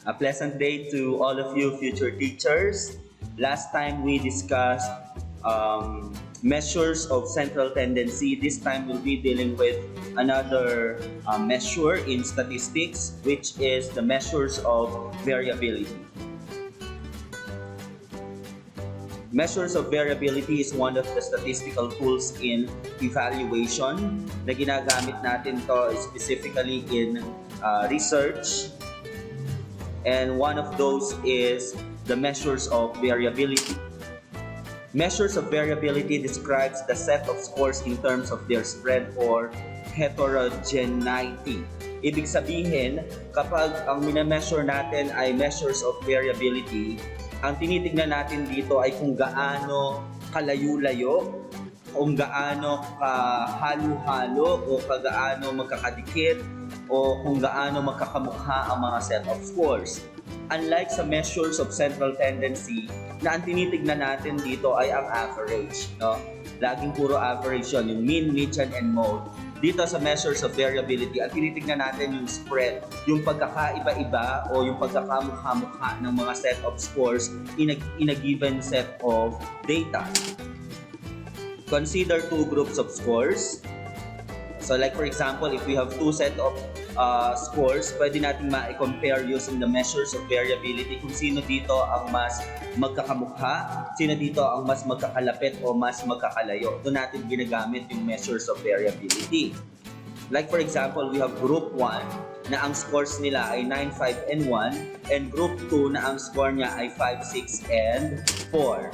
A pleasant day to all of you future teachers. Last time we discussed measures of central tendency. This time we'll be dealing with another measure in statistics, which is the measures of variability. Measures of variability is one of the statistical tools in evaluation na ginagamit natin to specifically in research. And one of those is the measures of variability. Measures of variability describes the set of scores in terms of their spread or heterogeneity. Ibig sabihin, kapag ang minemeasure natin ay measures of variability, ang tinitingnan natin dito ay kung gaano kalayo-layo, kung gaano kahalo-halo o gaano magkakadikit o kung gaano magkakamukha ang mga set of scores. Unlike sa measures of central tendency na ang tinitignan natin dito ay ang average, no? Laging puro average yun, yung mean, median, and mode. Dito sa measures of variability, ang tinitignan natin yung spread, yung pagkakaiba-iba o yung pagkakamukha-mukha ng mga set of scores in a given set of data. Consider two groups of scores. So like for example, if we have two set of scores, pwede natin ma-compare using the measures of variability kung sino dito ang mas magkakamukha, sino dito ang mas magkakalapit o mas magkakalayo. Doon natin ginagamit yung measures of variability. Like for example, we have group 1 na ang scores nila ay 9, 5, and 1 and group 2 na ang score niya ay 5, 6, and 4.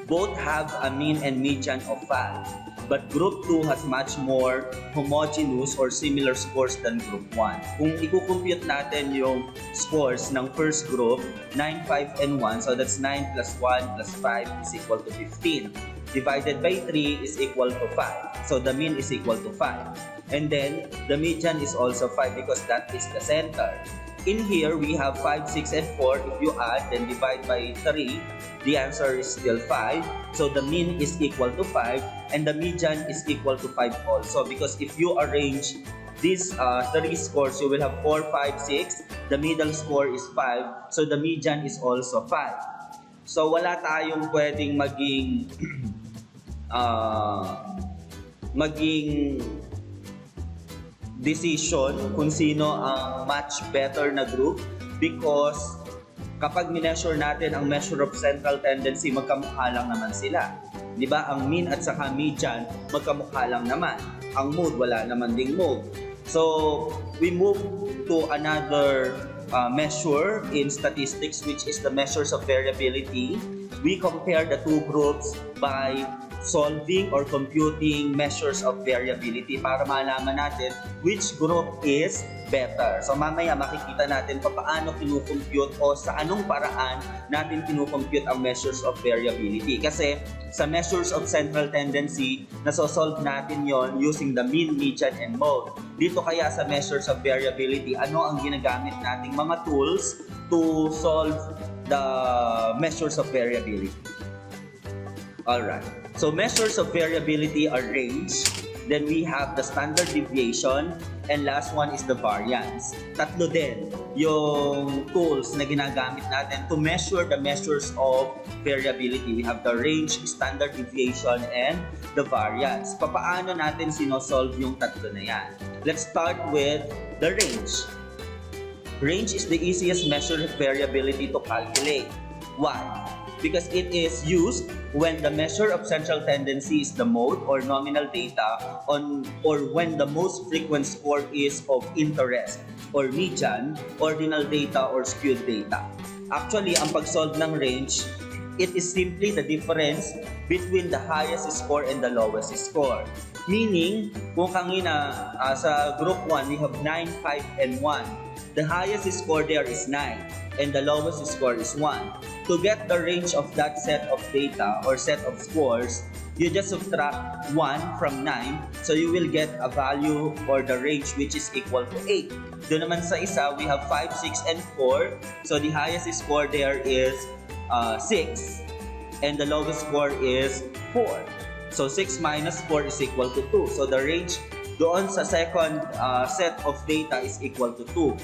Both have a mean and median of 5. But group 2 has much more homogeneous or similar scores than group 1. Kung i-compute natin yung scores ng first group, 9, 5, and 1, so that's 9 plus 1 plus 5 is equal to 15. Divided by 3 is equal to 5. So the mean is equal to 5. And then the median is also 5 because that is the center. In here, we have 5, 6, and 4. If you add, then divide by 3, the answer is still 5. So the mean is equal to 5 and the median is equal to 5 also. Because if you arrange these three scores, you will have 4, 5, 6. The middle score is 5. So the median is also 5. So wala tayong pwedeng maging decision kung sino ang much better na group because kapag mineasure natin ang measure of central tendency, magkamukha lang naman sila. Di ba? Ang mean at saka median, magkamukha lang naman. Ang mode, wala naman ding mode. So, we move to another measure in statistics, which is the measures of variability. We compare the two groups by solving or computing measures of variability para malaman natin which group is better. So mamaya makikita natin paano kinukompute o sa anong paraan natin kinukompute ang measures of variability. Kasi sa measures of central tendency, nasosolve natin yon using the mean, median, and mode. Dito kaya sa measures of variability, ano ang ginagamit nating mga tools to solve the measures of variability? Alright. So measures of variability are range, then we have the standard deviation, and last one is the variance. Tatlo din yung tools na ginagamit natin to measure the measures of variability. We have the range, standard deviation, and the variance. Paano natin sinosolve yung tatlo na yan? Let's start with the range. Range is the easiest measure of variability to calculate. Why? Because it is used when the measure of central tendency is the mode or nominal data or when the most frequent score is of interest or median, ordinal data, or skewed data. Actually, ang pag-solve ng range, it is simply the difference between the highest score and the lowest score. Meaning, kung kanina sa group 1, we have 9, 5, and 1. The highest score there is 9 and the lowest score is 1. To get the range of that set of data or set of scores, you just subtract 1 from 9, so you will get a value or the range which is equal to 8. Doon naman sa isa, we have 5, 6, and 4. So the highest score there is 6 and the lowest score is 4. So 6 minus 4 is equal to 2. So the range doon sa second set of data is equal to 2.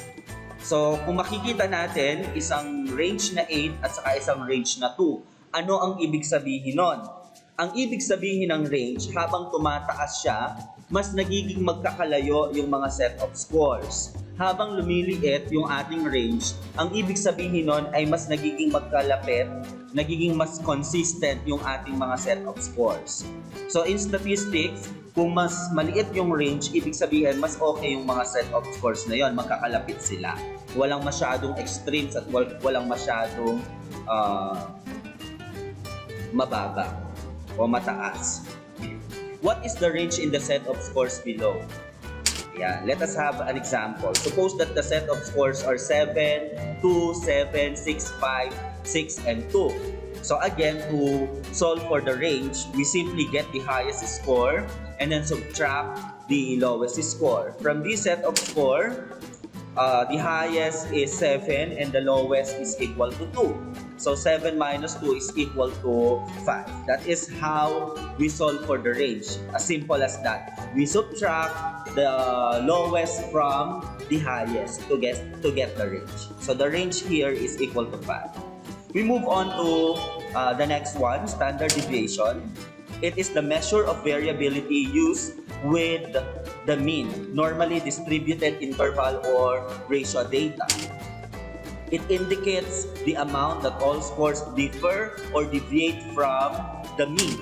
So, kung makikita natin, isang range na 8 at saka isang range na 2. Ano ang ibig sabihin nun? Ang ibig sabihin ng range, habang tumataas siya, mas nagiging magkakalayo yung mga set of scores. Habang lumiliit yung ating range, ang ibig sabihin nun ay mas nagiging magkalapit, nagiging mas consistent yung ating mga set of scores. So in statistics, kung mas maliit yung range, ibig sabihin mas okay yung mga set of scores na yon, magkakalapit sila. Walang masyadong extremes at walang masyadong mababa o mataas. What is the range in the set of scores below? Yeah, let us have an example. Suppose that the set of scores are 7, 2, 7, 6, 5, 6, and 2. So again, to solve for the range, we simply get the highest score and then subtract the lowest score. From this set of score, the highest is 7 and the lowest is equal to 2. So 7 minus 2 is equal to 5. That is how we solve for the range. As simple as that. We subtract the lowest from the highest to get the range. So the range here is equal to 5. We move on to the next one, standard deviation. It is the measure of variability used with the mean, normally distributed interval or ratio data. It indicates the amount that all scores differ or deviate from the mean.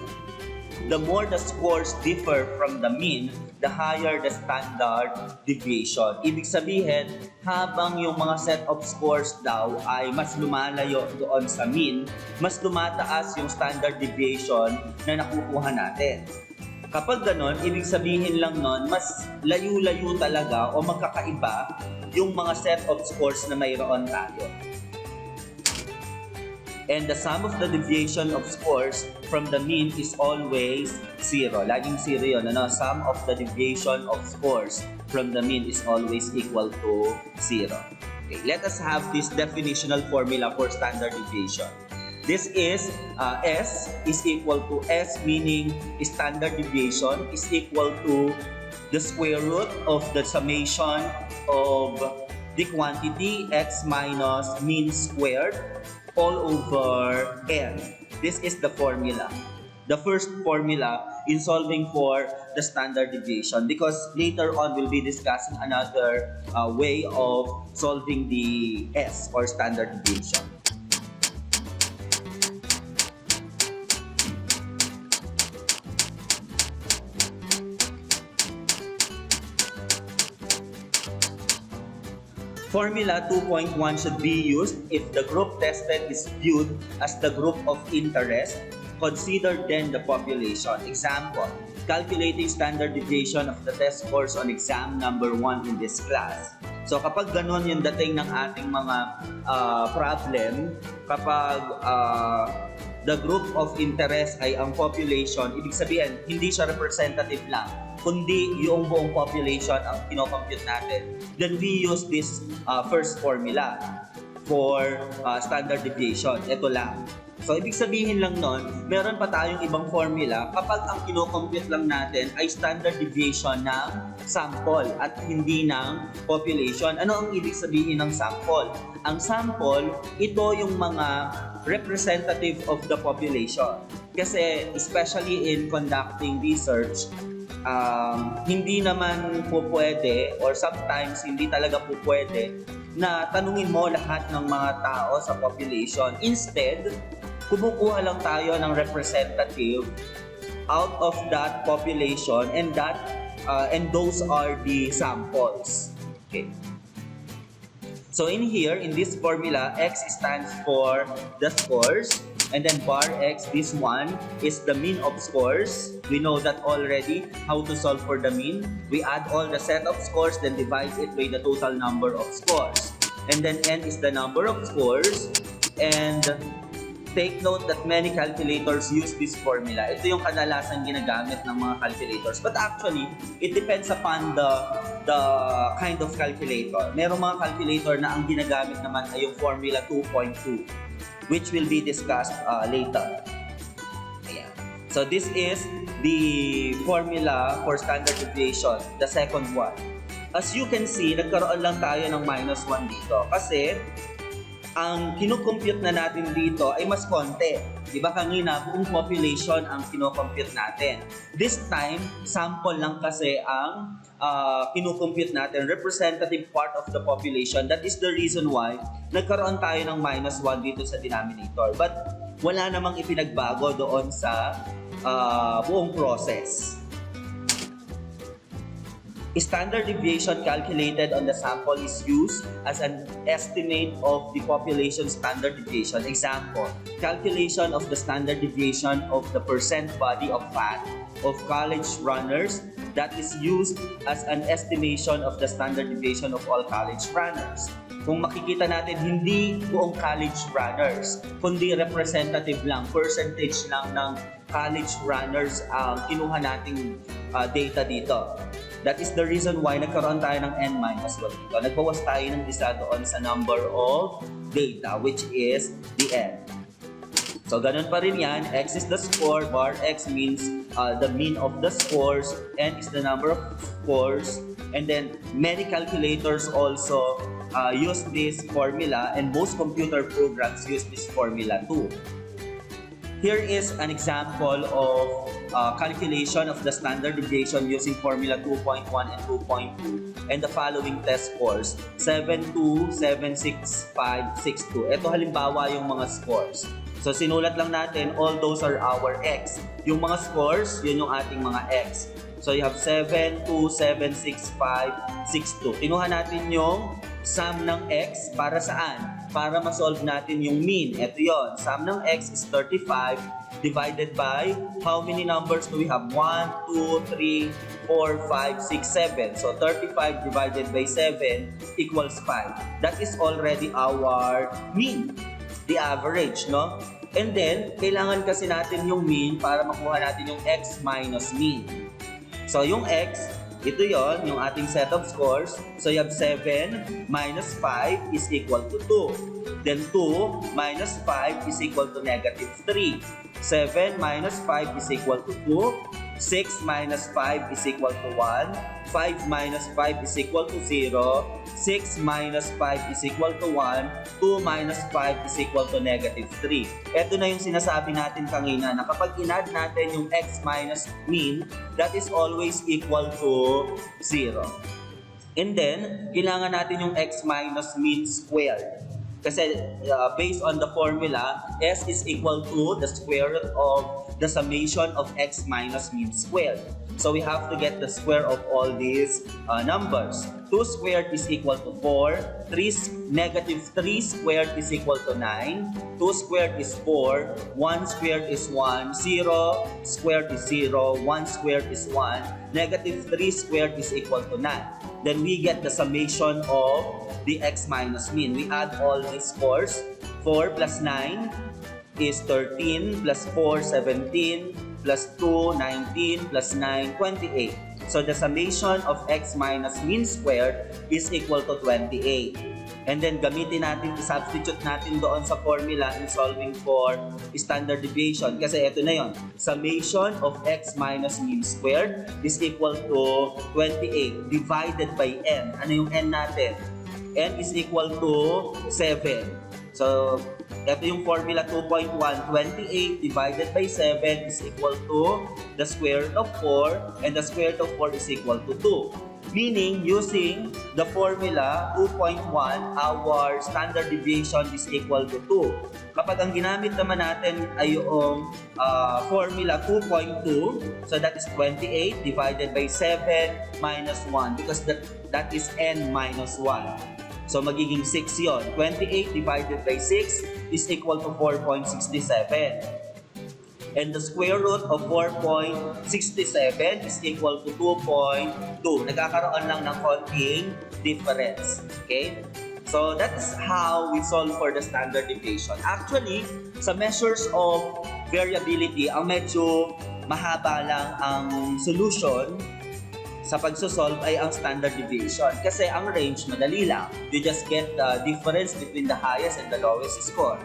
The more the scores differ from the mean, the higher the standard deviation. Ibig sabihin, habang yung mga set of scores daw ay mas lumalayo doon sa mean, mas tumataas yung standard deviation na nakukuha natin. Kapag ganon, ibig sabihin lang nun, mas layo-layo talaga o magkakaiba yung mga set of scores na mayroon tayo. And the sum of the deviation of scores from the mean is always 0. Laging 0 yun. Sum of the deviation of scores from the mean is always equal to 0. Okay, let us have this definitional formula for standard deviation. This is S is equal to S, meaning standard deviation is equal to the square root of the summation of the quantity x minus mean squared all over n. This is the formula. The first formula in solving for the standard deviation, because later on we'll be discussing another way of solving the S or standard deviation. Formula 2.1 should be used if the group tested is viewed as the group of interest. Consider then the population. Example, calculating standard deviation of the test scores on exam number 1 in this class. So kapag ganon yung dating ng ating mga problem, kapag the group of interest ay ang population, ibig sabihin, hindi siya representative lang, kundi yung buong population ang kinocompute natin. Then we use this first formula for standard deviation. Ito lang. So, ibig sabihin lang nun, meron pa tayong ibang formula kapag ang kinocompute lang natin ay standard deviation ng sample at hindi ng population. Ano ang ibig sabihin ng sample? Ang sample, ito yung mga representative of the population. Kasi, especially in conducting research, hindi naman po pwede or sometimes hindi talaga po pwede na tanungin mo lahat ng mga tao sa population. Instead, kumukuha lang tayo ng representative out of that population and those are the samples. Okay. So in here, in this formula, X stands for the scores, and then bar X, this one, is the mean of scores. We know that already, how to solve for the mean. We add all the set of scores, then divide it by the total number of scores. And then N is the number of scores, and take note that many calculators use this formula. Ito yung kadalasan ginagamit ng mga calculators. But actually, it depends upon the kind of calculator. Merong mga calculator na ang ginagamit naman ay yung formula 2.2, which will be discussed later. Ayan. So this is the formula for standard deviation, the second one. as you can see, nagkaroon lang tayo ng minus 1 dito. Kasi, ang kinukompute na natin dito ay mas konti. Di ba kanina, buong population ang kinukompute natin. This time, sample lang kasi ang kinukompute natin, representative part of the population. That is the reason why nagkaroon tayo ng minus 1 dito sa denominator. But wala namang ipinagbago doon sa buong process. Standard deviation calculated on the sample is used as an estimate of the population standard deviation. Example, calculation of the standard deviation of the percent body of fat of college runners that is used as an estimation of the standard deviation of all college runners. Kung makikita natin, hindi buong college runners, kundi representative lang, percentage lang ng college runners ang kinuha nating data dito. That is the reason why nagkaroon tayo ng n-1 dito. Nagbawas tayo ng isa doon sa number of data, which is the n. So, ganun pa rin yan. X is the score, bar x means the mean of the scores, n is the number of scores, and then many calculators also use this formula, and most computer programs use this formula too. Here is an example of calculation of the standard deviation using formula 2.1 and 2.2 and the following test scores 7.2, 7.6, 5.62. Ito halimbawa yung mga scores. So sinulat lang natin, all those are our x. Yung mga scores, yun yung ating mga x. So you have 7, 2, 7, 6, 5, 6, 2. Kinuha natin yung sum ng x para saan? Para ma-solve natin yung mean. Ito yon. Sum ng x is 35 divided by how many numbers do we have? 1, 2, 3, 4, 5, 6, 7. So 35 divided by 7 equals 5. That is already our mean. The average, no? And then, kailangan kasi natin yung mean para makuha natin yung x minus mean. So yung x, ito yon, yung ating set of scores. So you have 7 minus 5 is equal to 2. Then 2 minus 5 is equal to negative 3. 7 minus 5 is equal to 2. 6 minus 5 is equal to 1. 5 minus 5 is equal to 0. 6 minus 5 is equal to 1. 2 minus 5 is equal to negative 3. Ito na yung sinasabi natin kanina na kapag in-add natin yung x minus mean, that is always equal to 0. And then, kailangan natin yung x minus mean squared. Kasi based on the formula, s is equal to the square root of the summation of x minus mean squared. So we have to get the square of all these numbers. 2 squared is equal to 4. Negative 3 squared is equal to 9. 2 squared is 4. 1 squared is 1. 0 squared is 0. 1 squared is 1. Negative 3 squared is equal to 9. Then we get the summation of the x minus mean. We add all these scores. 4 plus 9 is 13, plus 4, 17, plus 2, 19, plus 9, 28. So the summation of x minus mean squared is equal to 28. And then gamitin natin, substitute natin doon sa formula in solving for standard deviation. Kasi ito na yon. Summation of x minus mean squared is equal to 28 divided by n. Ano yung n natin? N is equal to 7. So, ito yung formula 2.1. 28 divided by 7 is equal to the square root of 4, and the square root of 4 is equal to 2. Meaning, using the formula 2.1, our standard deviation is equal to 2. Kapag ang ginamit naman natin ay yung formula 2.2, so that is 28 divided by 7 minus 1 because that is n minus 1. So magiging 6 yon. 28 divided by 6 is equal to 4.67. And the square root of 4.67 is equal to 2.2. Nagkakaroon lang ng konting difference. Okay? So that's how we solve for the standard deviation. Actually, sa measures of variability, ang medyo mahaba lang ang solution sa pagsosolve ay ang standard deviation. Kasi ang range, madali lang. You just get the difference between the highest and the lowest score.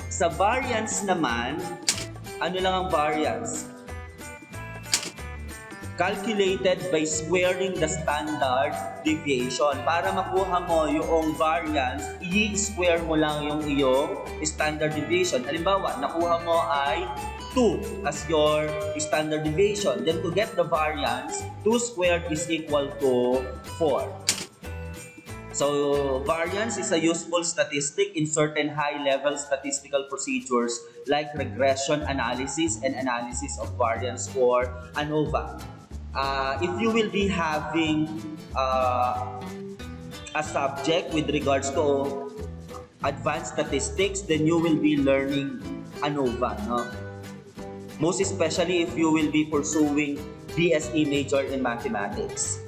Sa variance naman, ano lang ang variance? calculated by squaring the standard deviation. Para makuha mo yung variance, i-square mo lang yung iyong standard deviation. Halimbawa, nakuha mo ay 2 as your standard deviation. Then to get the variance, 2 squared is equal to 4. So, variance is a useful statistic in certain high-level statistical procedures like regression analysis and analysis of variance or ANOVA. If you will be having a subject with regards to advanced statistics, then you will be learning ANOVA. No? Most especially if you will be pursuing BSE major in mathematics.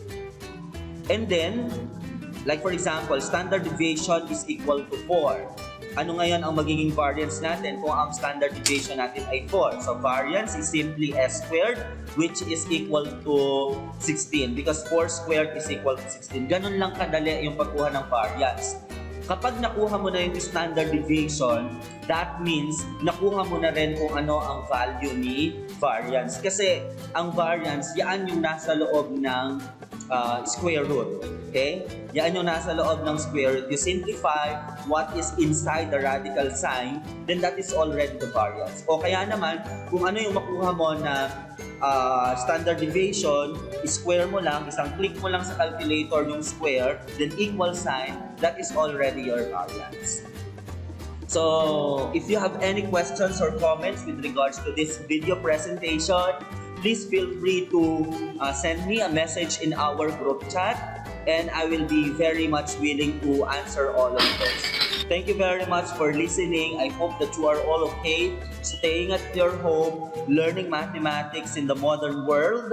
And then, like for example, standard deviation is equal to 4. Ano ngayon ang magiging variance natin kung ang standard deviation natin ay 4? So variance is simply s squared, which is equal to 16 because 4 squared is equal to 16. Ganun lang kadali yung pagkuha ng variance. Kapag nakuha mo na yung standard deviation, that means nakuha mo na rin kung ano ang value ni variance. Kasi ang variance, yan yung nasa loob ng square root. Okay? Yan yung nasa loob ng square root. You simplify what is inside the radical sign, then that is already the variance. O kaya naman, kung ano yung makuha mo na standard deviation, square mo lang, isang click mo lang sa calculator yung square, then equal sign, that is already your variance. So, if you have any questions or comments with regards to this video presentation, please feel free to send me a message in our group chat and I will be very much willing to answer all of those. Thank you very much for listening. I hope that you are all okay, staying at your home, learning mathematics in the modern world,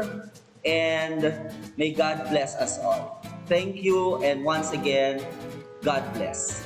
and may God bless us all. Thank you, and once again, God bless.